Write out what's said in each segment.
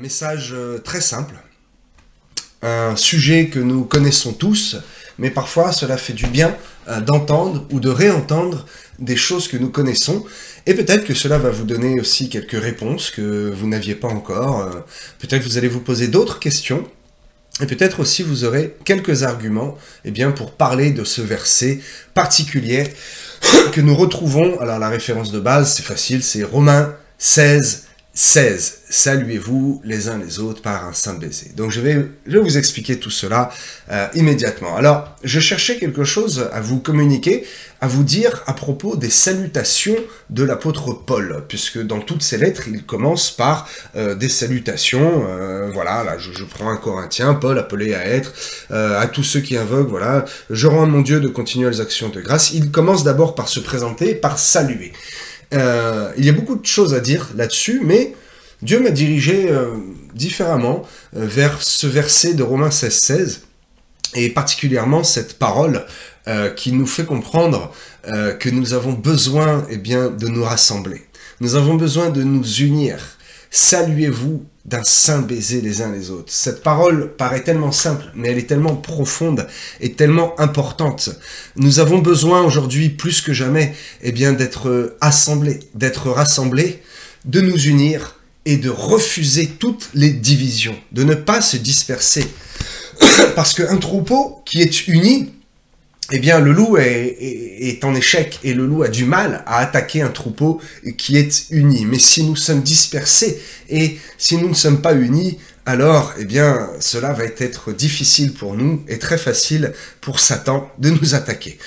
message très simple, un sujet que nous connaissons tous, mais parfois cela fait du bien d'entendre ou de réentendre des choses que nous connaissons, et peut-être que cela va vous donner aussi quelques réponses que vous n'aviez pas encore, peut-être vous allez vous poser d'autres questions, et peut-être aussi vous aurez quelques arguments pour parler de ce verset particulier que nous retrouvons. Alors la référence de base, c'est facile, c'est Romains 16, 16. Saluez-vous les uns les autres par un saint baiser. Donc je vais vous expliquer tout cela immédiatement. Alors, je cherchais quelque chose à vous communiquer, à vous dire à propos des salutations de l'apôtre Paul, puisque dans toutes ses lettres, il commence par des salutations. Voilà, là je prends un Corinthien, Paul appelé à être, à tous ceux qui invoquent, voilà, je rends à mon Dieu de continuelles actions de grâce. Il commence d'abord par se présenter, par saluer. Il y a beaucoup de choses à dire là-dessus, mais Dieu m'a dirigé différemment vers ce verset de Romains 16, 16, et particulièrement cette parole qui nous fait comprendre que nous avons besoin de nous rassembler. Nous avons besoin de nous unir. Saluez-vous d'un saint baiser les uns les autres. Cette parole paraît tellement simple, mais elle est tellement profonde et tellement importante. Nous avons besoin aujourd'hui, plus que jamais, d'être assemblés, d'être rassemblés, de nous unir et de refuser toutes les divisions, de ne pas se disperser. Parce qu'un troupeau qui est uni, le loup est en échec et le loup a du mal à attaquer un troupeau qui est uni. Mais si nous sommes dispersés et si nous ne sommes pas unis, alors cela va être difficile pour nous et très facile pour Satan de nous attaquer.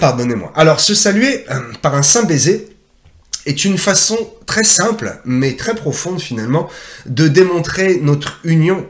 Pardonnez-moi. Alors se saluer par un saint baiser est une façon très simple mais très profonde finalement de démontrer notre union,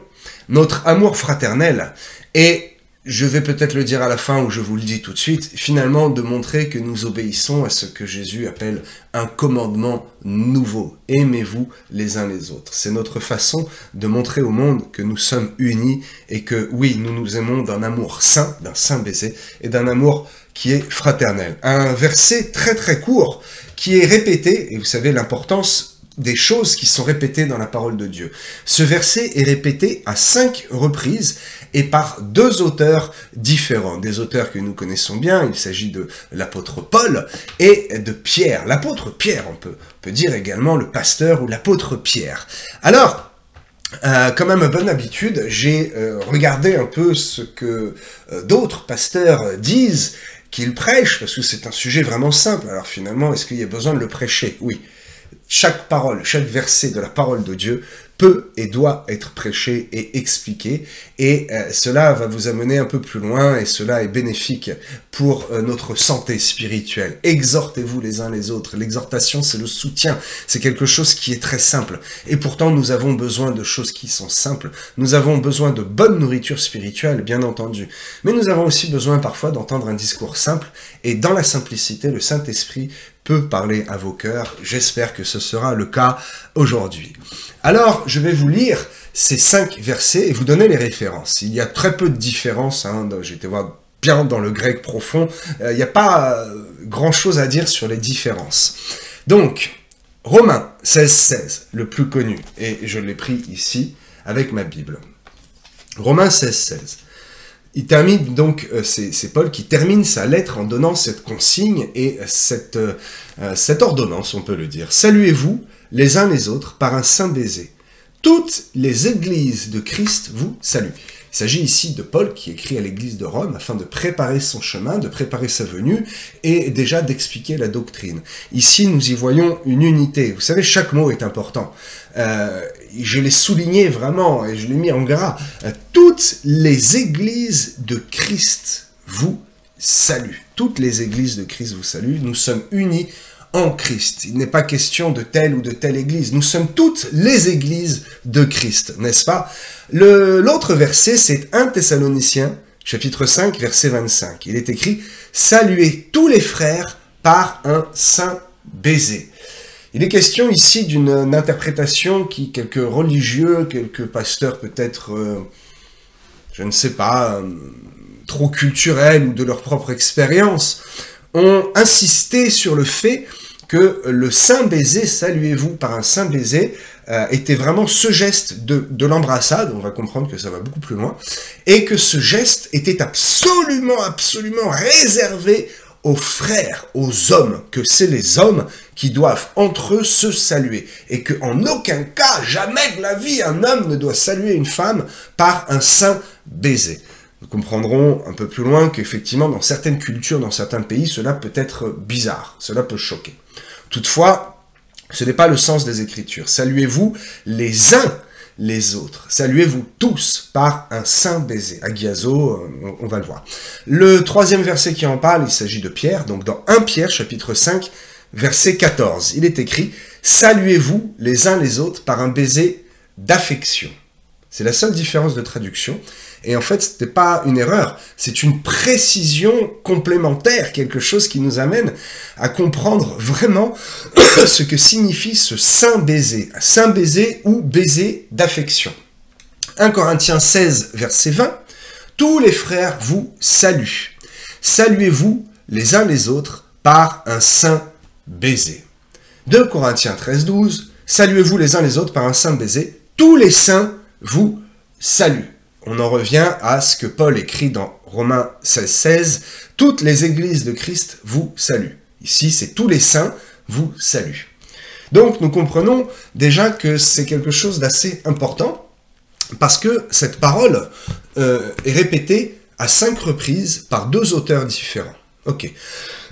notre amour fraternel et je vais peut-être le dire à la fin, ou je vous le dis tout de suite, finalement de montrer que nous obéissons à ce que Jésus appelle un commandement nouveau. Aimez-vous les uns les autres. C'est notre façon de montrer au monde que nous sommes unis et que oui, nous nous aimons d'un amour saint, d'un saint baiser, et d'un amour qui est fraternel. Un verset très très court qui est répété, et vous savez l'importance des choses qui sont répétées dans la parole de Dieu. Ce verset est répété à 5 reprises et par 2 auteurs différents. Des auteurs que nous connaissons bien, il s'agit de l'apôtre Paul et de Pierre. L'apôtre Pierre, on peut dire également le pasteur ou l'apôtre Pierre. Alors, quand même, bonne habitude, j'ai regardé un peu ce que d'autres pasteurs disent qu'ils prêchent, parce que c'est un sujet vraiment simple. Alors finalement, est-ce qu'il y a besoin de le prêcher? Oui. Chaque parole, chaque verset de la parole de Dieu peut et doit être prêché et expliqué, et cela va vous amener un peu plus loin, et cela est bénéfique pour notre santé spirituelle. Exhortez-vous les uns les autres. L'exhortation, c'est le soutien, c'est quelque chose qui est très simple, et pourtant nous avons besoin de choses qui sont simples, nous avons besoin de bonne nourriture spirituelle, bien entendu, mais nous avons aussi besoin parfois d'entendre un discours simple, et dans la simplicité, le Saint-Esprit peut parler à vos cœurs. J'espère que ce sera le cas aujourd'hui. Alors, je vais vous lire ces 5 versets et vous donner les références. Il y a très peu de différences, j'ai été voir bien dans le grec profond, il n'y a pas grand-chose à dire sur les différences. Donc, Romains 16, 16, le plus connu, et je l'ai pris ici avec ma Bible. Romains 16, 16. Il termine donc, c'est Paul qui termine sa lettre en donnant cette consigne et cette ordonnance, on peut le dire. Saluez-vous les uns les autres par un saint baiser. Toutes les églises de Christ vous saluent. Il s'agit ici de Paul qui écrit à l'église de Rome afin de préparer son chemin, de préparer sa venue et déjà d'expliquer la doctrine. Ici, nous y voyons une unité. Vous savez, chaque mot est important. Je l'ai souligné vraiment et je l'ai mis en gras. Toutes les églises de Christ vous saluent. Toutes les églises de Christ vous saluent. Nous sommes unis en Christ. Il n'est pas question de telle ou de telle église. Nous sommes toutes les églises de Christ, n'est-ce pas? L'autre verset, c'est 1 Thessaloniciens, chapitre 5, verset 25. Il est écrit « Saluez tous les frères par un saint baiser ». Il est question ici d'une interprétation qui, quelques religieux, quelques pasteurs peut-être, je ne sais pas, trop culturels ou de leur propre expérience, ont insisté sur le fait que le saint baiser, saluez-vous par un saint baiser, était vraiment ce geste de l'embrassade, on va comprendre que ça va beaucoup plus loin, et que ce geste était absolument réservé aux frères, aux hommes, que c'est les hommes qui doivent entre eux se saluer, et qu'en aucun cas, jamais de la vie, un homme ne doit saluer une femme par un saint baiser. Nous comprendrons un peu plus loin qu'effectivement, dans certaines cultures, dans certains pays, cela peut être bizarre, cela peut choquer. Toutefois, ce n'est pas le sens des Écritures. Saluez-vous les uns les autres. Saluez-vous tous par un saint baiser. Agiazo, on va le voir. Le troisième verset qui en parle, il s'agit de Pierre, donc dans 1 Pierre, chapitre 5, verset 14. Il est écrit « Saluez-vous les uns les autres par un baiser d'affection ». C'est la seule différence de traduction. Et en fait, ce n'est pas une erreur, c'est une précision complémentaire, quelque chose qui nous amène à comprendre vraiment ce que signifie ce saint baiser ou baiser d'affection. 1 Corinthiens 16, verset 20, « Tous les frères vous saluent. Saluez-vous les uns les autres par un saint baiser. » 2 Corinthiens 13, 12, « Saluez-vous les uns les autres par un saint baiser. Tous les saints vous saluent. » On en revient à ce que Paul écrit dans Romains 16, 16, « Toutes les églises de Christ vous saluent. » Ici, c'est « tous les saints vous saluent. » Donc, nous comprenons déjà que c'est quelque chose d'assez important, parce que cette parole est répétée à 5 reprises par 2 auteurs différents. Ok.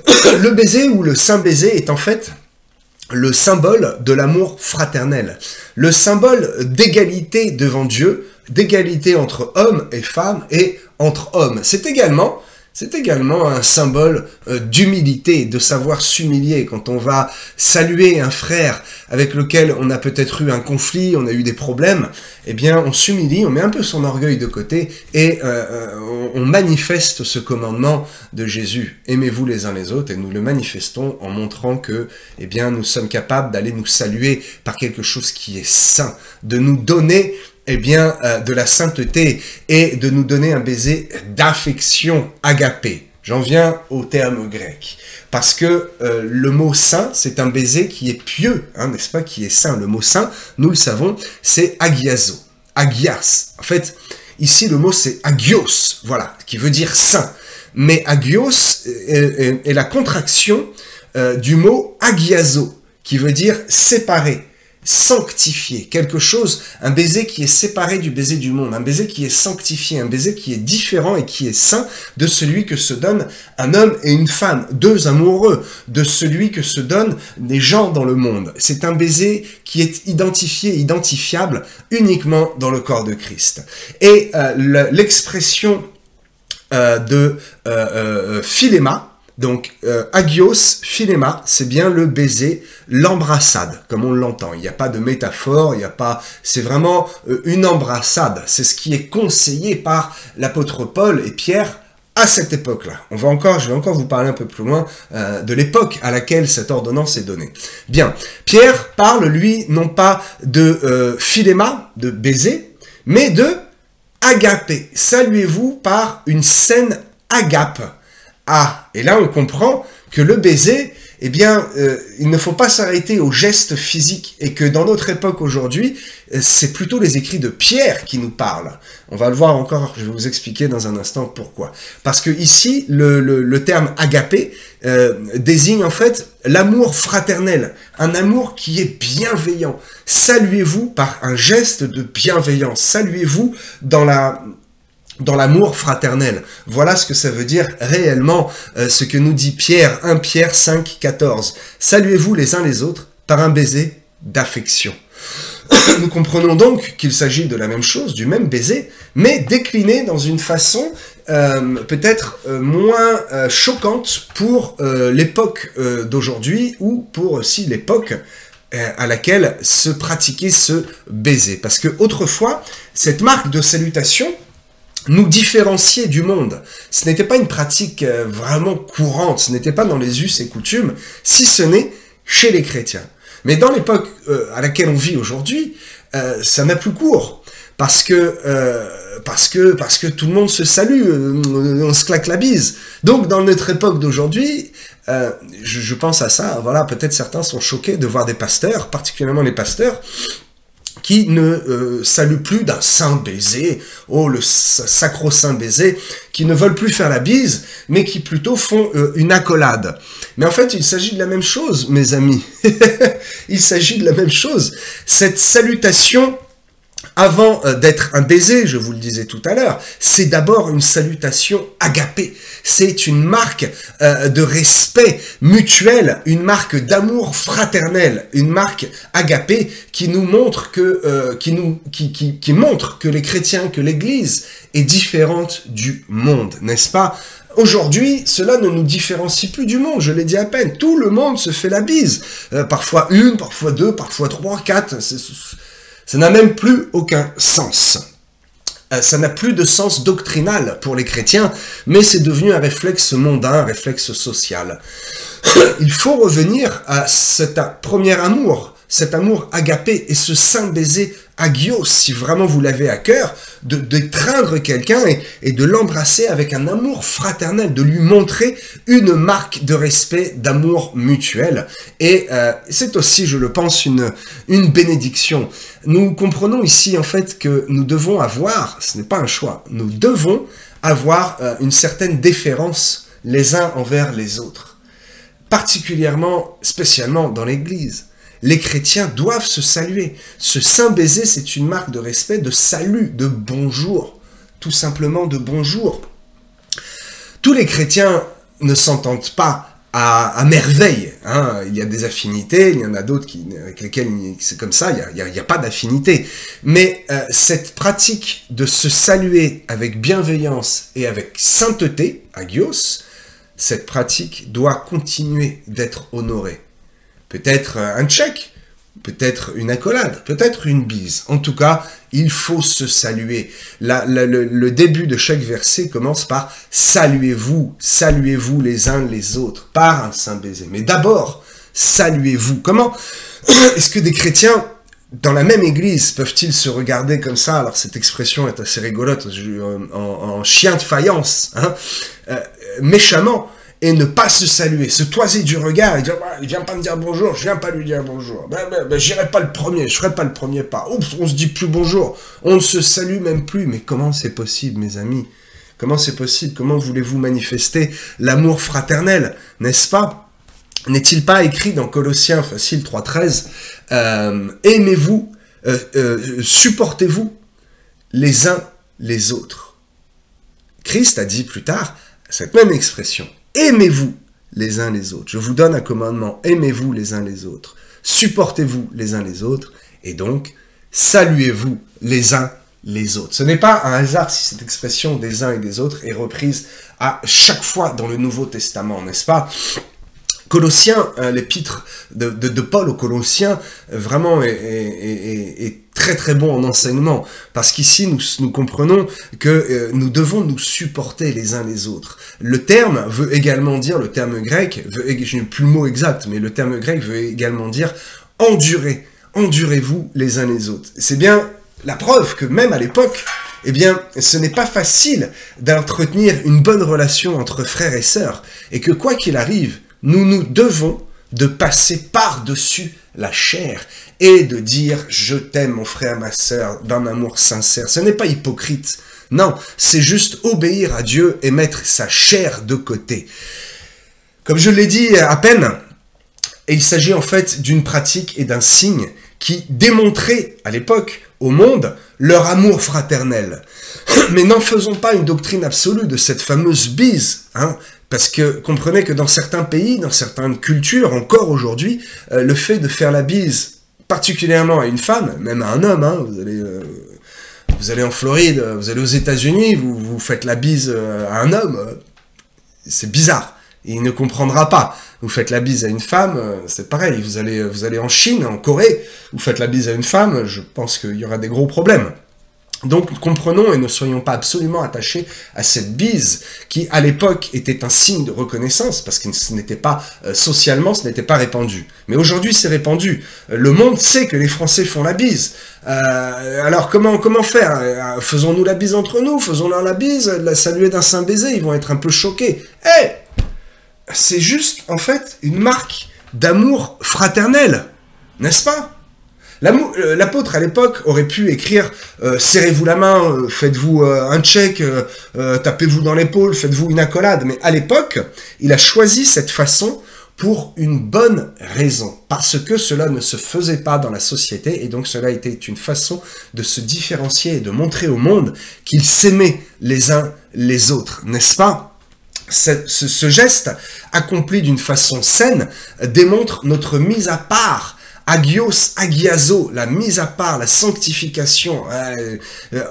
Le baiser ou le saint baiser est en fait le symbole de l'amour fraternel, le symbole d'égalité devant Dieu, d'égalité entre hommes et femmes et entre hommes. C'est également un symbole d'humilité, de savoir s'humilier. Quand on va saluer un frère avec lequel on a peut-être eu un conflit, on a eu des problèmes, eh bien on s'humilie, on met un peu son orgueil de côté et on manifeste ce commandement de Jésus. Aimez-vous les uns les autres, et nous le manifestons en montrant que eh bien, nous sommes capables d'aller nous saluer par quelque chose qui est saint, de nous donner eh bien, de la sainteté et de nous donner un baiser d'affection, agapé. J'en viens au terme grec. Parce que le mot saint, c'est un baiser qui est pieux, hein, n'est-ce pas, qui est saint. Le mot saint, nous le savons, c'est agiazo, agias. En fait, ici, le mot c'est agios, voilà, qui veut dire saint. Mais agios est la contraction du mot agiazo, qui veut dire séparé, sanctifié, quelque chose, un baiser qui est séparé du baiser du monde, un baiser qui est sanctifié, un baiser qui est différent et qui est saint de celui que se donne un homme et une femme, 2 amoureux, de celui que se donnent des gens dans le monde. C'est un baiser qui est identifié, identifiable uniquement dans le corps de Christ. Et l'expression de philéma, donc, agios, philéma, c'est bien le baiser, l'embrassade, comme on l'entend. Il n'y a pas de métaphore, il n'y a pas... C'est vraiment une embrassade. C'est ce qui est conseillé par l'apôtre Paul et Pierre à cette époque-là. Je vais encore vous parler un peu plus loin de l'époque à laquelle cette ordonnance est donnée. Bien, Pierre parle, lui, non pas de philéma, de baiser, mais de agapé. Saluez-vous par une saine agape. Ah, et là on comprend que le baiser, eh bien, il ne faut pas s'arrêter au geste physique, et que dans notre époque aujourd'hui, c'est plutôt les écrits de Pierre qui nous parlent. On va le voir encore, je vais vous expliquer dans un instant pourquoi. Parce que ici, le terme agapé désigne en fait l'amour fraternel, un amour qui est bienveillant. Saluez-vous par un geste de bienveillance, saluez-vous dans l'amour fraternel. Voilà ce que ça veut dire réellement, ce que nous dit Pierre, 1 Pierre 5, 14. Saluez-vous les uns les autres par un baiser d'affection. Nous comprenons donc qu'il s'agit de la même chose, du même baiser, mais décliné dans une façon peut-être moins choquante pour l'époque d'aujourd'hui, ou pour aussi l'époque à laquelle se pratiquait ce baiser. Parce que autrefois, cette marque de salutation nous différencier du monde. Ce n'était pas une pratique vraiment courante, ce n'était pas dans les us et coutumes, si ce n'est chez les chrétiens. Mais dans l'époque à laquelle on vit aujourd'hui, ça n'a plus cours, parce que tout le monde se salue, on se claque la bise. Donc dans notre époque d'aujourd'hui, je pense à ça, voilà, peut-être certains sont choqués de voir des pasteurs, particulièrement les pasteurs, qui ne saluent plus d'un saint baiser, oh le sacro-saint baiser, qui ne veulent plus faire la bise, mais qui plutôt font une accolade. Mais en fait, il s'agit de la même chose, mes amis. Il s'agit de la même chose. Cette salutation, avant d'être un baiser, je vous le disais tout à l'heure, c'est d'abord une salutation agapée. C'est une marque de respect mutuel, une marque d'amour fraternel, une marque agapée qui nous montre que qui montre que les chrétiens, que l'Église est différente du monde, n'est-ce pas? Aujourd'hui, cela ne nous différencie plus du monde, je l'ai dit à peine. Tout le monde se fait la bise. Parfois une, parfois deux, parfois trois, quatre. Ça n'a même plus aucun sens. Ça n'a plus de sens doctrinal pour les chrétiens, mais c'est devenu un réflexe mondain, un réflexe social. Il faut revenir à cet premier amour, cet amour agapé et ce saint baiser agios, si vraiment vous l'avez à cœur, d'étreindre quelqu'un et de l'embrasser avec un amour fraternel, de lui montrer une marque de respect, d'amour mutuel. Et c'est aussi, je le pense, une bénédiction. Nous comprenons ici, en fait, que nous devons avoir, ce n'est pas un choix, nous devons avoir une certaine déférence les uns envers les autres. Particulièrement, spécialement dans l'Église. Les chrétiens doivent se saluer. Ce saint baiser, c'est une marque de respect, de salut, de bonjour. Tout simplement de bonjour. Tous les chrétiens ne s'entendent pas à merveille. Hein. Il y a des affinités, il y en a d'autres avec lesquelles c'est comme ça, il n'y a pas d'affinité. Mais cette pratique de se saluer avec bienveillance et avec sainteté, agios, cette pratique doit continuer d'être honorée. Peut-être un check, peut-être une accolade, peut-être une bise. En tout cas, il faut se saluer. Le début de chaque verset commence par « Saluez-vous, saluez-vous les uns les autres » par un saint baiser. Mais d'abord, saluez-vous. Comment est-ce que des chrétiens dans la même église peuvent-ils se regarder comme ça? Alors cette expression est assez rigolote, en chien de faïence, hein, méchamment, et ne pas se saluer, se toiser du regard et dire « il vient pas me dire bonjour, je viens pas lui dire bonjour, j'irai pas le premier, je ferai pas le premier pas, oups, on se dit plus bonjour, on ne se salue même plus ». Mais comment c'est possible, mes amis? Comment c'est possible? Comment voulez-vous manifester l'amour fraternel, n'est-ce pas? N'est-il pas écrit dans Colossiens, facile 3,13, aimez-vous, supportez-vous les uns les autres. Christ a dit plus tard cette même expression. Aimez-vous les uns les autres. Je vous donne un commandement. Aimez-vous les uns les autres. Supportez-vous les uns les autres. Et donc, saluez-vous les uns les autres. Ce n'est pas un hasard si cette expression des uns et des autres est reprise à chaque fois dans le Nouveau Testament, n'est-ce pas? Colossiens, l'épître de Paul aux Colossiens, vraiment est très très bon en enseignement, parce qu'ici nous comprenons que nous devons nous supporter les uns les autres. Le terme veut également dire, le terme grec, je n'ai plus le mot exact, mais le terme grec veut également dire endurer, endurez-vous les uns les autres. C'est bien la preuve que même à l'époque, eh bien, ce n'est pas facile d'entretenir une bonne relation entre frères et sœurs, et que quoi qu'il arrive, nous devons de passer par-dessus la chair et de dire « je t'aime mon frère, ma sœur » d'un amour sincère. Ce n'est pas hypocrite. Non, c'est juste obéir à Dieu et mettre sa chair de côté. Comme je l'ai dit à peine, il s'agit en fait d'une pratique et d'un signe qui démontraient à l'époque au monde leur amour fraternel. Mais n'en faisons pas une doctrine absolue de cette fameuse bise, hein. Parce que comprenez que dans certains pays, dans certaines cultures, encore aujourd'hui, le fait de faire la bise, particulièrement à une femme, même à un homme, hein, vous allez en Floride, vous allez aux États-Unis, vous faites la bise à un homme, c'est bizarre, il ne comprendra pas. Vous faites la bise à une femme, c'est pareil, vous allez en Chine, en Corée, vous faites la bise à une femme, je pense qu'il y aura des gros problèmes. Donc comprenons et ne soyons pas absolument attachés à cette bise qui à l'époque était un signe de reconnaissance parce que ce n'était pas socialement, ce n'était pas répandu. Mais aujourd'hui c'est répandu. Le monde sait que les Français font la bise. Alors comment faire? Faisons-nous la bise entre nous? Faisons-leur la bise? La saluer d'un saint baiser? Ils vont être un peu choqués. C'est juste en fait une marque d'amour fraternel, n'est-ce pas? L'apôtre à l'époque aurait pu écrire serrez-vous la main, faites-vous un check, tapez-vous dans l'épaule, faites-vous une accolade. Mais à l'époque, il a choisi cette façon pour une bonne raison, parce que cela ne se faisait pas dans la société, et donc cela était une façon de se différencier et de montrer au monde qu'ils s'aimaient les uns les autres, n'est-ce pas? Ce geste, accompli d'une façon saine, démontre notre mise à part, agios, agiazo, la mise à part, la sanctification.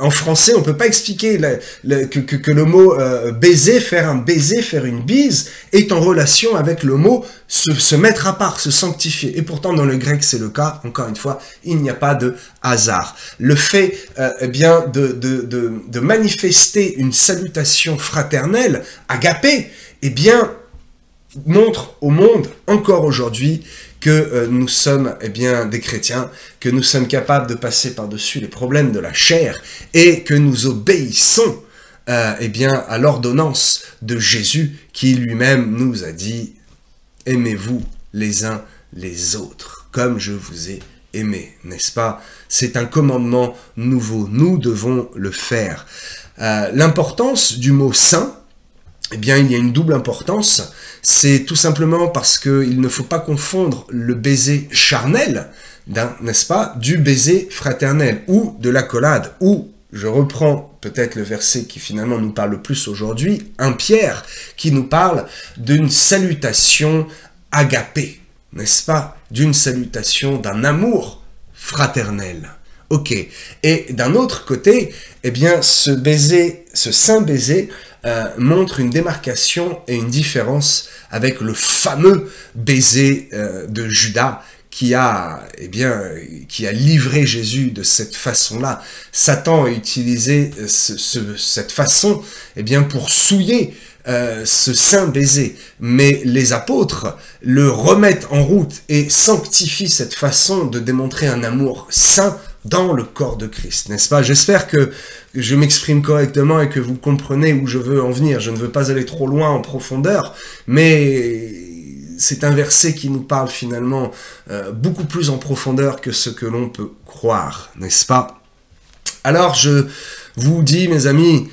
En français, on peut pas expliquer que le mot baiser, faire un baiser, faire une bise, est en relation avec le mot se mettre à part, se sanctifier. Et pourtant, dans le grec, c'est le cas. Encore une fois, il n'y a pas de hasard. Le fait eh bien, de manifester une salutation fraternelle, agapé, eh bien, montre au monde, encore aujourd'hui, que nous sommes eh bien, des chrétiens, que nous sommes capables de passer par-dessus les problèmes de la chair et que nous obéissons eh bien, à l'ordonnance de Jésus qui lui-même nous a dit « Aimez-vous les uns les autres, comme je vous ai aimé », n'est-ce pas? C'est un commandement nouveau, nous devons le faire. L'importance du mot « saint », eh bien, il y a une double importance. C'est tout simplement parce qu'il ne faut pas confondre le baiser charnel, n'est-ce pas, du baiser fraternel, ou de l'accolade, ou, je reprends peut-être le verset qui finalement nous parle le plus aujourd'hui, 1 Pierre, qui nous parle d'une salutation agapée, n'est-ce pas, d'une salutation, d'un amour fraternel. Ok. Et d'un autre côté, eh bien, ce baiser, ce saint baiser, montre une démarcation et une différence avec le fameux baiser de Judas qui a livré Jésus de cette façon-là. Satan a utilisé cette façon eh bien, pour souiller ce saint baiser, mais les apôtres le remettent en route et sanctifient cette façon de démontrer un amour saint dans le corps de Christ, n'est-ce pas? J'espère que je m'exprime correctement et que vous comprenez où je veux en venir. Je ne veux pas aller trop loin en profondeur, mais c'est un verset qui nous parle finalement beaucoup plus en profondeur que ce que l'on peut croire, n'est-ce pas? Alors je vous dis, mes amis,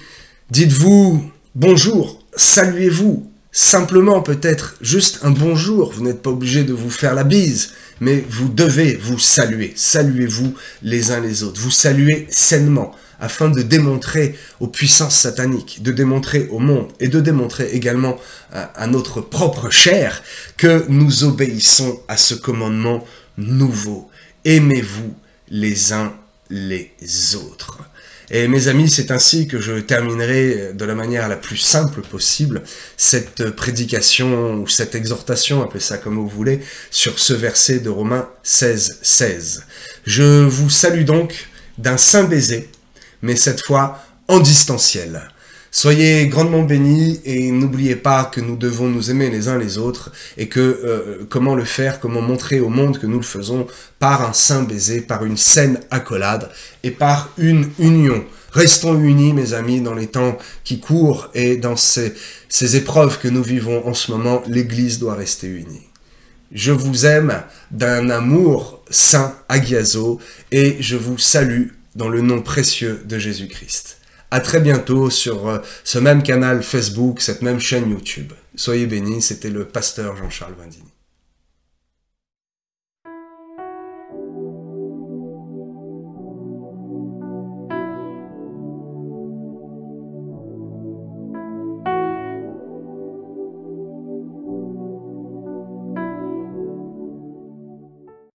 dites-vous bonjour, saluez-vous, simplement peut-être juste un bonjour, vous n'êtes pas obligé de vous faire la bise, mais vous devez vous saluer, saluez-vous les uns les autres, vous saluez sainement, afin de démontrer aux puissances sataniques, de démontrer au monde, et de démontrer également à notre propre chair que nous obéissons à ce commandement nouveau. Aimez-vous les uns les autres. Et mes amis, c'est ainsi que je terminerai de la manière la plus simple possible cette prédication ou cette exhortation, appelez ça comme vous voulez, sur ce verset de Romains 16, 16. Je vous salue donc d'un saint baiser, mais cette fois en distanciel. Soyez grandement bénis et n'oubliez pas que nous devons nous aimer les uns les autres et que comment le faire, comment montrer au monde que nous le faisons par un saint baiser, par une saine accolade et par une union. Restons unis, mes amis, dans les temps qui courent et dans ces épreuves que nous vivons en ce moment, l'Église doit rester unie. Je vous aime d'un amour saint agiazo et je vous salue dans le nom précieux de Jésus-Christ. À très bientôt sur ce même canal Facebook, cette même chaîne YouTube. Soyez bénis, c'était le pasteur Jean-Charles Vindini.